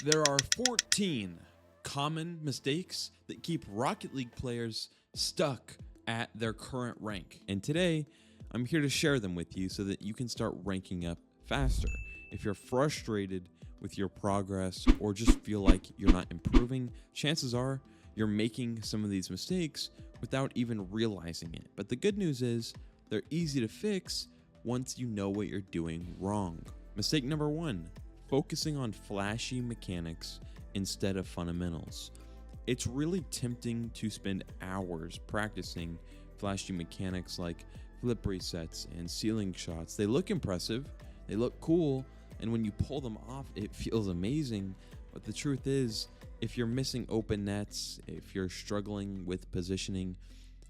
There are 14 common mistakes that keep Rocket League players stuck at their current rank. And today, I'm here to share them with you so that you can start ranking up faster. If you're frustrated with your progress or just feel like you're not improving, chances are you're making some of these mistakes without even realizing it. But the good news is they're easy to fix once you know what you're doing wrong. Mistake number 1, focusing on flashy mechanics instead of fundamentals. It's really tempting to spend hours practicing flashy mechanics like flip resets and ceiling shots. They look impressive, they look cool, and when you pull them off, it feels amazing. But the truth is, if you're missing open nets, if you're struggling with positioning,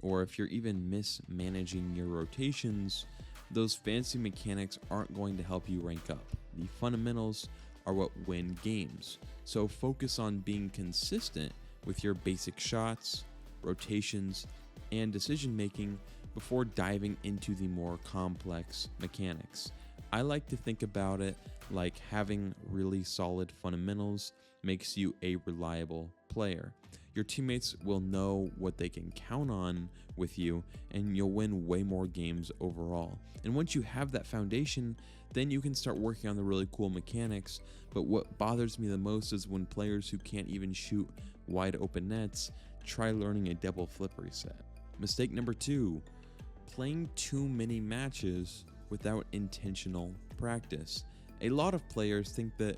or if you're even mismanaging your rotations, those fancy mechanics aren't going to help you rank up. The fundamentals are what win games. So focus on being consistent with your basic shots, rotations, and decision making before diving into the more complex mechanics. I like to think about it like having really solid fundamentals makes you a reliable player. Your teammates will know what they can count on with you, and you'll win way more games overall. And once you have that foundation, then you can start working on the really cool mechanics. But what bothers me the most is when players who can't even shoot wide open nets try learning a double flip reset. Mistake number 2, playing too many matches without intentional practice. A lot of players think that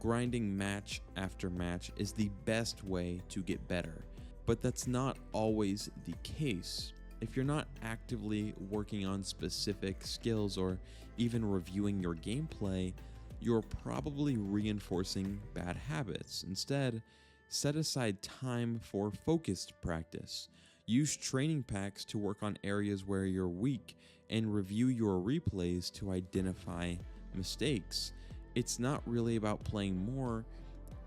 grinding match after match is the best way to get better, but that's not always the case. If you're not actively working on specific skills or even reviewing your gameplay, you're probably reinforcing bad habits. Instead, set aside time for focused practice. Use training packs to work on areas where you're weak and review your replays to identify mistakes. It's not really about playing more,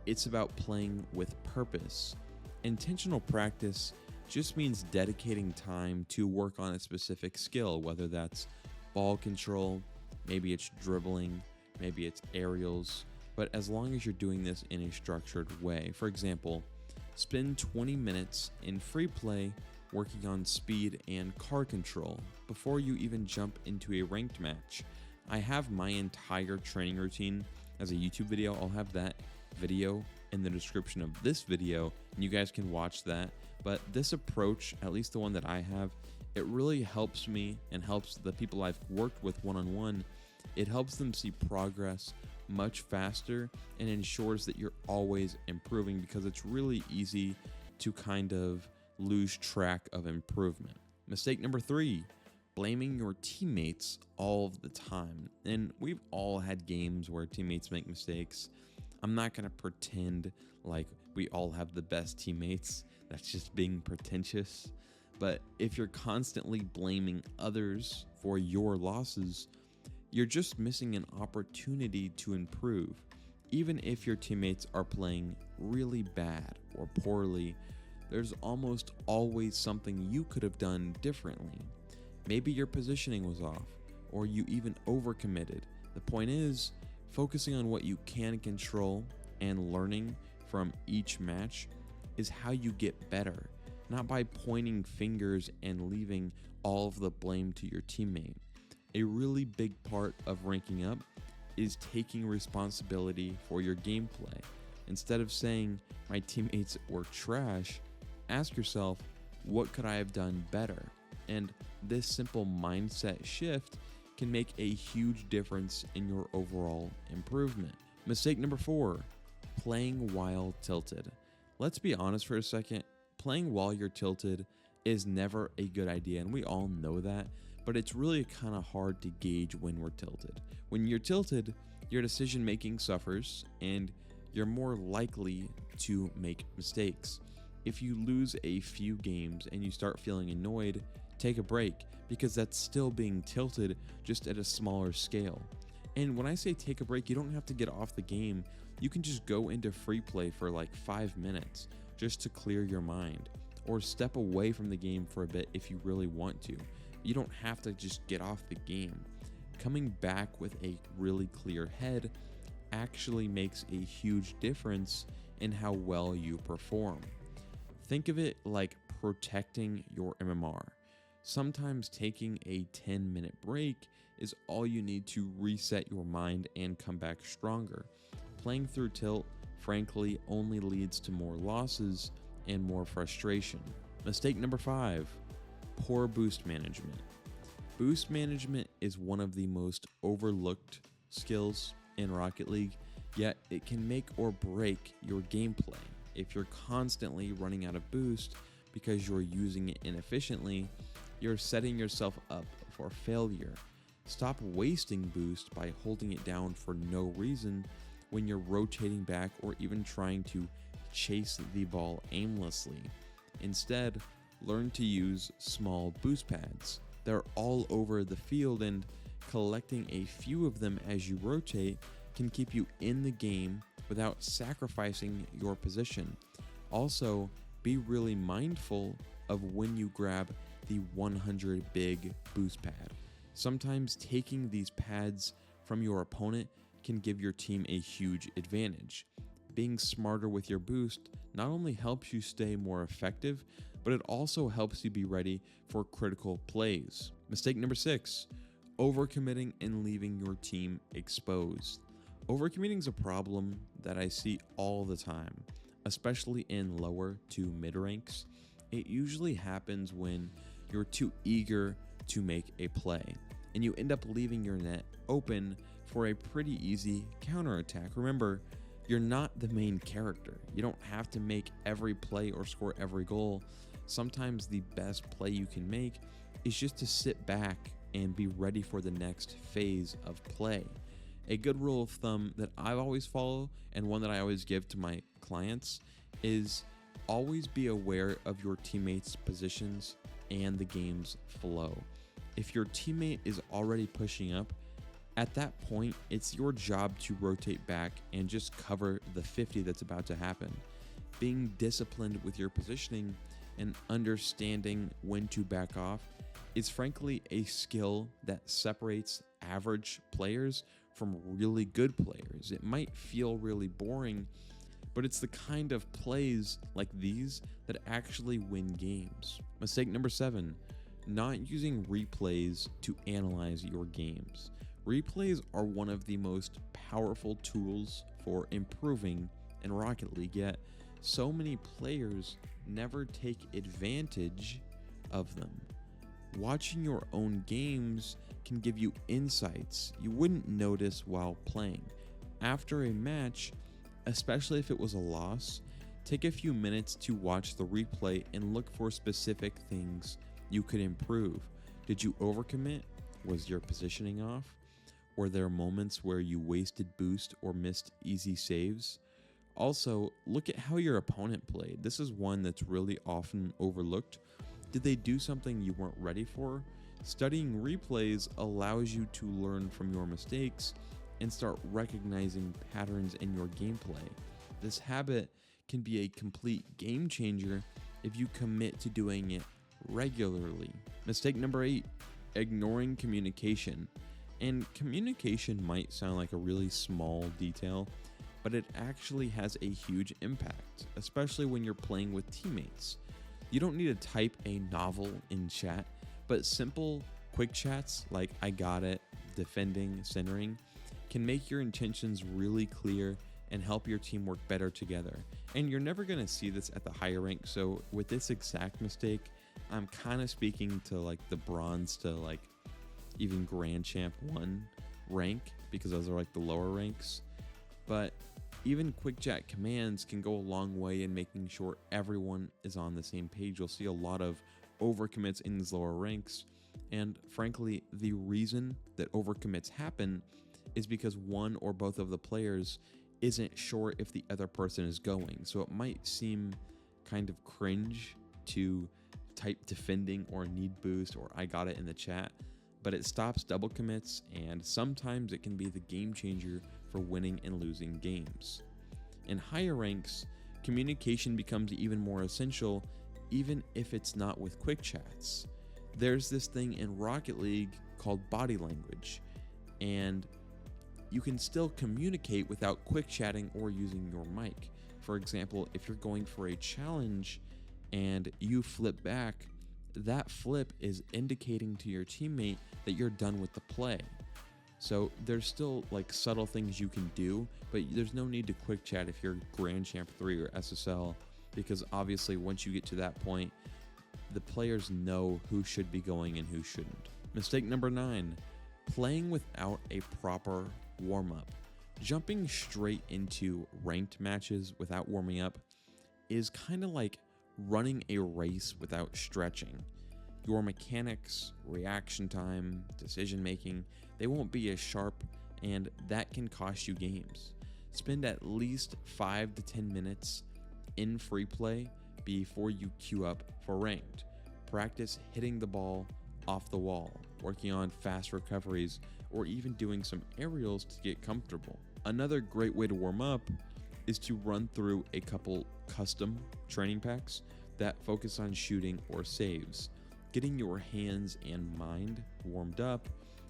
it's about playing with purpose. Intentional practice just means dedicating time to work on a specific skill, whether that's ball control, maybe it's dribbling, maybe it's aerials, but as long as you're doing this in a structured way. For example, spend 20 minutes in free play working on speed and car control before you even jump into a ranked match. I have my entire training routine as a YouTube video. I'll have that video in the description of this video, and you guys can watch that. But this approach, at least the one that I have, it really helps me and helps the people I've worked with one-on-one. It helps them see progress much faster and ensures that you're always improving, because it's really easy to kind of lose track of improvement. Mistake number 3, blaming your teammates all of the time. And we've all had games where teammates make mistakes. I'm not going to pretend like we all have the best teammates. That's just being pretentious. But if you're constantly blaming others for your losses, you're just missing an opportunity to improve. Even if your teammates are playing really bad or poorly, there's almost always something you could have done differently. Maybe your positioning was off, or you even overcommitted. The point is, focusing on what you can control and learning from each match is how you get better, not by pointing fingers and leaving all of the blame to your teammate. A really big part of ranking up is taking responsibility for your gameplay. Instead of saying, my teammates were trash, ask yourself, what could I have done better? And this simple mindset shift can make a huge difference in your overall improvement. Mistake number 4, playing while tilted. Let's be honest for a second, playing while you're tilted is never a good idea, and we all know that, but it's really kind of hard to gauge when we're tilted. When you're tilted, your decision making suffers and you're more likely to make mistakes. If you lose a few games and you start feeling annoyed, take a break, because that's still being tilted, just at a smaller scale. And when I say take a break, you don't have to get off the game. You can just go into free play for like 5 minutes just to clear your mind, or step away from the game for a bit if you really want to. You don't have to just get off the game. Coming back with a really clear head actually makes a huge difference in how well you perform. Think of it like protecting your MMR. Sometimes taking a 10-minute break is all you need to reset your mind and come back stronger. Playing through tilt, frankly, only leads to more losses and more frustration. Mistake number 5, poor boost management. Boost management is one of the most overlooked skills in Rocket League, yet it can make or break your gameplay. If you're constantly running out of boost because you're using it inefficiently, you're setting yourself up for failure. Stop wasting boost by holding it down for no reason when you're rotating back or even trying to chase the ball aimlessly. Instead, learn to use small boost pads. They're all over the field, and collecting a few of them as you rotate can keep you in the game without sacrificing your position. Also, be really mindful of when you grab the 100 big boost pad. Sometimes taking these pads from your opponent can give your team a huge advantage. Being smarter with your boost not only helps you stay more effective, but it also helps you be ready for critical plays. Mistake number 6, overcommitting and leaving your team exposed. Overcommitting is a problem that I see all the time, especially in lower to mid ranks. It usually happens when you're too eager to make a play, and you end up leaving your net open for a pretty easy counterattack. Remember, you're not the main character. You don't have to make every play or score every goal. Sometimes the best play you can make is just to sit back and be ready for the next phase of play. A good rule of thumb that I always follow, and one that I always give to my clients, is always be aware of your teammates' positions and the game's flow. If your teammate is already pushing up, at that point, it's your job to rotate back and just cover the 50 that's about to happen. Being disciplined with your positioning and understanding when to back off is frankly a skill that separates average players from really good players. It might feel really boring, but it's the kind of plays like these that actually win games. Mistake number 7, not using replays to analyze your games. Replays are one of the most powerful tools for improving in Rocket League, yet so many players never take advantage of them. Watching your own games can give you insights you wouldn't notice while playing. After a match, especially if it was a loss, take a few minutes to watch the replay and look for specific things you could improve. Did you overcommit? Was your positioning off? Were there moments where you wasted boost or missed easy saves? Also, look at how your opponent played. This is one that's really often overlooked. Did they do something you weren't ready for? Studying replays allows you to learn from your mistakes and start recognizing patterns in your gameplay. This habit can be a complete game changer if you commit to doing it regularly. Mistake number 8, ignoring communication. And communication might sound like a really small detail, but it actually has a huge impact, especially when you're playing with teammates. You don't need to type a novel in chat, but simple, quick chats like "I got it," defending, centering, can make your intentions really clear and help your team work better together. And you're never going to see this at the higher rank, so with this exact mistake, I'm kind of speaking to like the bronze to like even Grand Champ 1 rank, because those are like the lower ranks. But even quick chat commands can go a long way in making sure everyone is on the same page. You'll see a lot of overcommits in these lower ranks, and frankly, the reason that overcommits happen is because one or both of the players isn't sure if the other person is going. So it might seem kind of cringe to type defending or need boost or "I got it" in the chat, but it stops double commits, and sometimes it can be the game changer for winning and losing games. In higher ranks, communication becomes even more essential, even if it's not with quick chats. There's this thing in Rocket League called body language, and you can still communicate without quick chatting or using your mic. For example, if you're going for a challenge and you flip back, that flip is indicating to your teammate that you're done with the play. So there's still like subtle things you can do, but there's no need to quick chat if you're Grand Champ 3 or SSL, because obviously once you get to that point, the players know who should be going and who shouldn't. Mistake number 9, playing without a proper warm-up. Jumping straight into ranked matches without warming up is kind of like running a race without stretching. Your mechanics, reaction time, decision making, they won't be as sharp, and that can cost you games. Spend at least 5 to 10 minutes in free play before you queue up for ranked. Practice hitting the ball off the wall, working on fast recoveries, or even doing some aerials to get comfortable. Another great way to warm up is to run through a couple custom training packs that focus on shooting or saves. Getting your hands and mind warmed up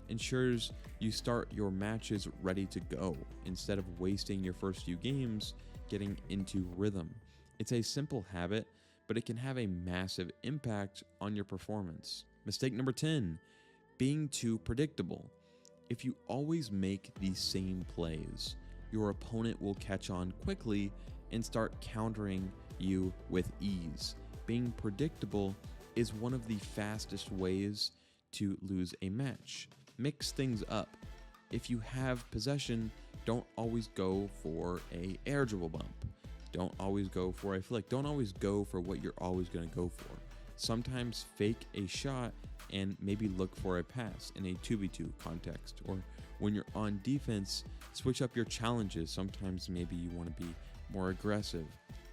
ensures you start your matches ready to go instead of wasting your first few games getting into rhythm. It's a simple habit, but it can have a massive impact on your performance. Mistake number 10, being too predictable. If you always make the same plays, your opponent will catch on quickly and start countering you with ease. Being predictable is one of the fastest ways to lose a match. Mix things up. If you have possession, don't always go for a air dribble bump. Don't always go for a flick. Don't always go for what you're always going to go for. Sometimes fake a shot and maybe look for a pass in a 2v2 context. Or when you're on defense, switch up your challenges. Sometimes maybe you want to be more aggressive.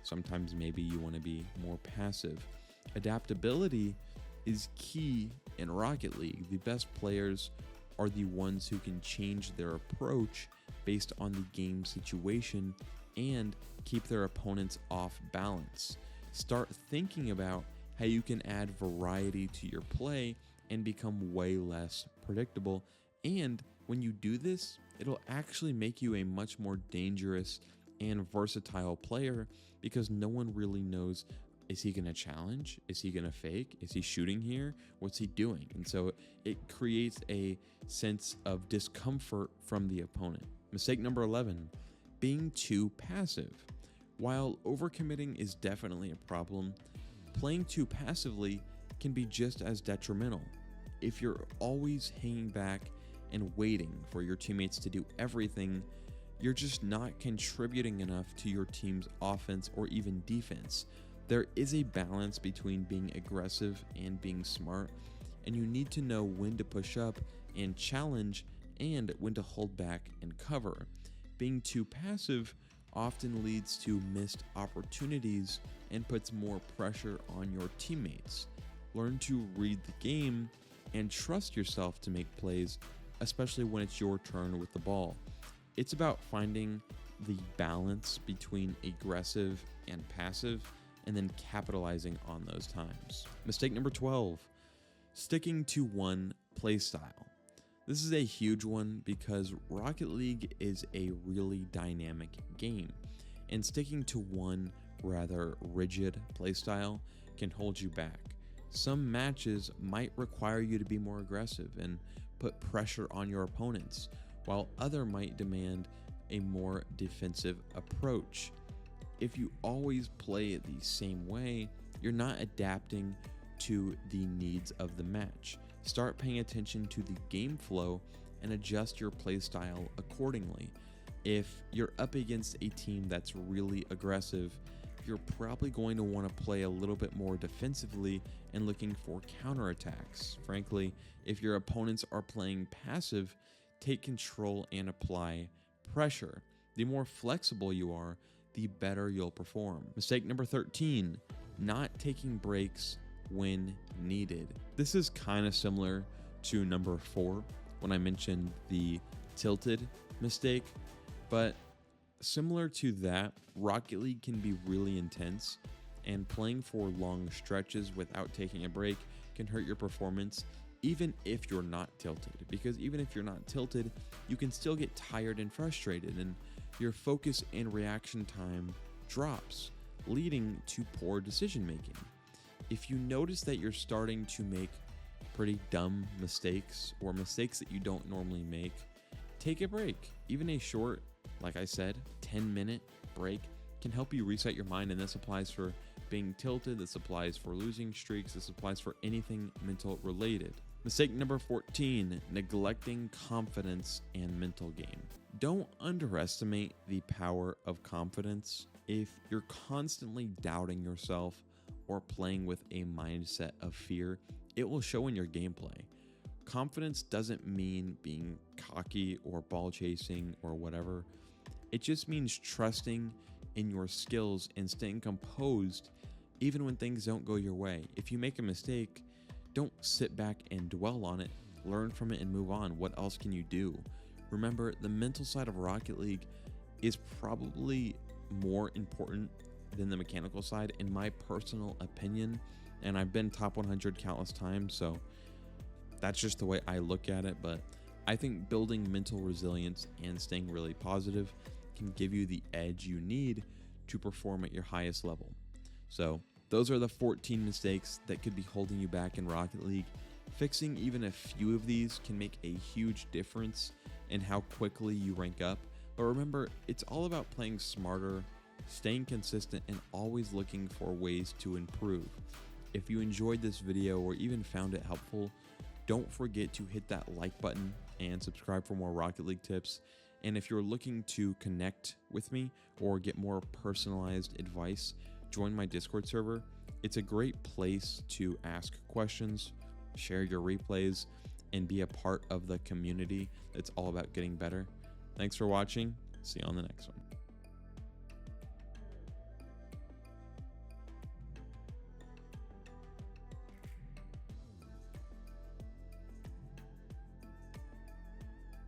Sometimes maybe you want to be more passive. Adaptability is key in Rocket League. The best players are the ones who can change their approach based on the game situation and keep their opponents off balance. Start thinking about how you can add variety to your play and become way less predictable. And when you do this, it'll actually make you a much more dangerous and versatile player, because no one really knows, is he going to challenge? Is he going to fake? Is he shooting here? What's he doing? And so it creates a sense of discomfort from the opponent. Mistake number 11, being too passive. While overcommitting is definitely a problem, playing too passively can be just as detrimental. If you're always hanging back and waiting for your teammates to do everything, you're just not contributing enough to your team's offense or even defense. There is a balance between being aggressive and being smart, and you need to know when to push up and challenge and when to hold back and cover. Being too passive often leads to missed opportunities and puts more pressure on your teammates. Learn to read the game and trust yourself to make plays, especially when it's your turn with the ball. It's about finding the balance between aggressive and passive and then capitalizing on those times. Mistake number 12, sticking to one play style. This is a huge one because Rocket League is a really dynamic game, and sticking to one rather rigid playstyle can hold you back. Some matches might require you to be more aggressive and put pressure on your opponents, while other might demand a more defensive approach. If you always play it the same way, you're not adapting to the needs of the match. Start paying attention to the game flow and adjust your playstyle accordingly. If you're up against a team that's really aggressive, you're probably going to want to play a little bit more defensively and looking for counterattacks. Frankly, if your opponents are playing passive, take control and apply pressure. The more flexible you are, the better you'll perform. Mistake number 13, not taking breaks when needed. This is kind of similar to number 4 when I mentioned the tilted mistake, but similar to that, Rocket League can be really intense, and playing for long stretches without taking a break can hurt your performance even if you're not tilted. Because even if you're not tilted, you can still get tired and frustrated, and your focus and reaction time drops, leading to poor decision making. If you notice that you're starting to make pretty dumb mistakes or mistakes that you don't normally make, take a break. Even a short, like I said, 10-minute break can help you reset your mind, and this applies for being tilted, this applies for losing streaks, this applies for anything mental related. Mistake number 14, neglecting confidence and mental game. Don't underestimate the power of confidence. If you're constantly doubting yourself or playing with a mindset of fear, it will show in your gameplay. Confidence doesn't mean being cocky or ball chasing or whatever. It just means trusting in your skills and staying composed even when things don't go your way. If you make a mistake, don't sit back and dwell on it. Learn from it and move on. What else can you do? Remember, the mental side of Rocket League is probably more important than the mechanical side, in my personal opinion. And I've been top 100 countless times, so that's just the way I look at it. But I think building mental resilience and staying really positive can give you the edge you need to perform at your highest level. So those are the 14 mistakes that could be holding you back in Rocket League. Fixing even a few of these can make a huge difference in how quickly you rank up. But remember, it's all about playing smarter, staying consistent, and always looking for ways to improve. If you enjoyed this video or even found it helpful, don't forget to hit that like button and subscribe for more Rocket League tips. And if you're looking to connect with me or get more personalized advice, join my Discord server. It's a great place to ask questions, share your replays, and be a part of the community that's all about getting better. Thanks for watching. See you on the next one.